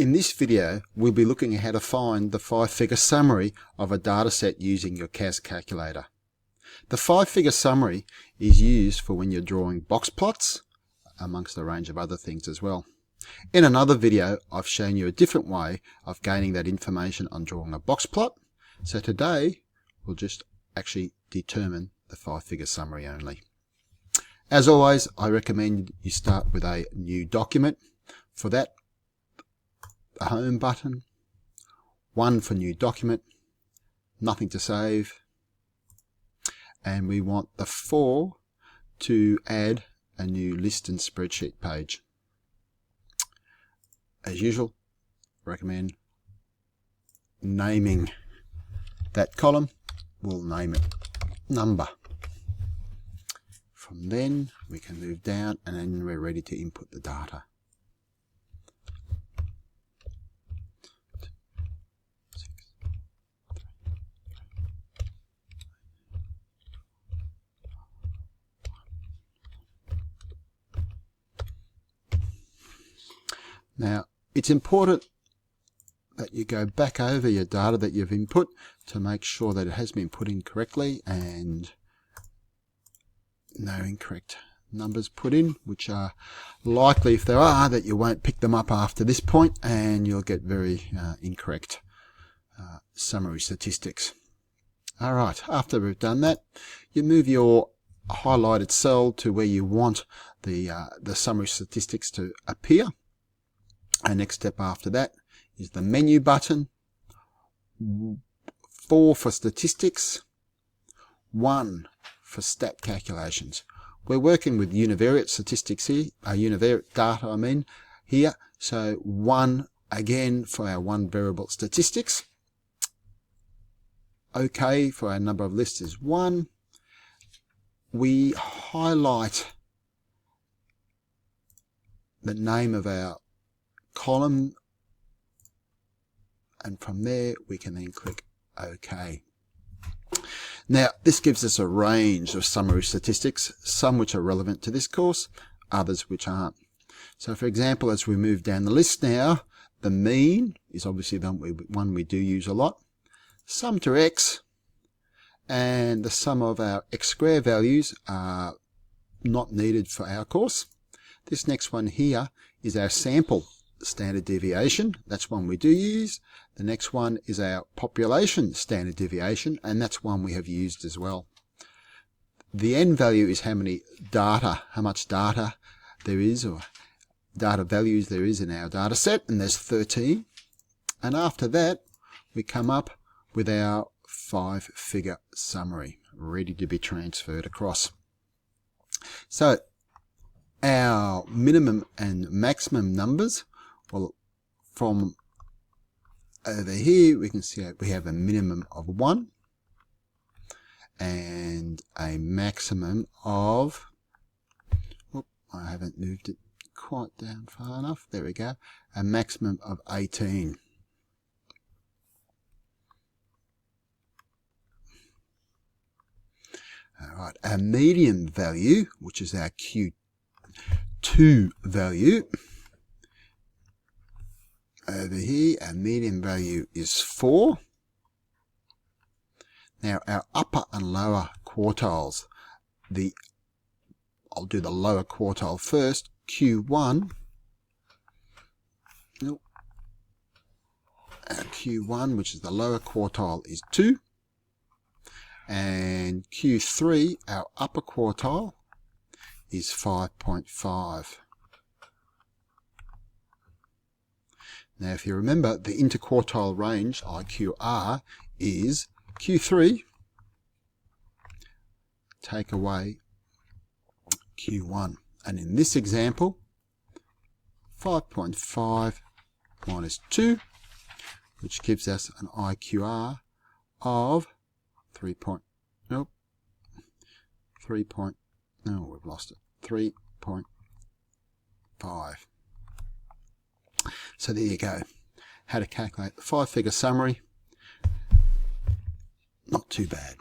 In this video, we'll be looking at how to find the 5-figure summary of a dataset using your CAS calculator. The 5-figure summary is used for when you're drawing box plots, amongst a range of other things as well. In another video, I've shown you a different way of gaining that information on drawing a box plot. So today, we'll just actually determine the 5-figure summary only. As always, I recommend you start with a new document. For that, the home button, 1 for new document, nothing to save, and we want the 4 to add a new list and spreadsheet page. As usual, recommend naming that column. We'll name it number. From then we can move down and then we're ready to input the data. Now, it's important that you go back over your data that you've input to make sure that it has been put in correctly and no incorrect numbers put in, which are likely, if there are, that you won't pick them up after this point and you'll get very incorrect summary statistics. Alright, after we've done that, you move your highlighted cell to where you want the summary statistics to appear. Our next step after that is the menu button, 4 for statistics, 1 for stat calculations. We're working with univariate statistics here, univariate data here, so 1 again for our 1 variable statistics. OK for our number of lists is 1. We highlight the name of our column, and from there we can then click OK. Now this gives us a range of summary statistics, some which are relevant to this course, others which aren't. So for example, as we move down the list now, the mean is obviously the one we do use a lot, sum to x, and the sum of our x square values are not needed for our course. This next one here is our sample standard deviation. That's one we do use. The next one is our population standard deviation, and that's one we have used as well. The n value is how much data there is, or data values there is in our data set, and there's 13. And after that, we come up with our 5-figure summary, ready to be transferred across. So our minimum and maximum numbers, well, from over here we can see we have a minimum of 1 and a maximum of, I haven't moved it quite down far enough, there we go, a maximum of 18. Alright, our median value, which is our Q2 value, over here, our median value is 4. Now our upper and lower quartiles, I'll do the lower quartile first. Q1, our Q1, which is the lower quartile, is 2. And Q3, our upper quartile, is 5.5. Now, if you remember, the interquartile range, IQR, is Q3, take away Q1. And in this example, 5.5 minus 2, which gives us an IQR of 3.5. So there you go. How to calculate the 5-figure summary. Not too bad.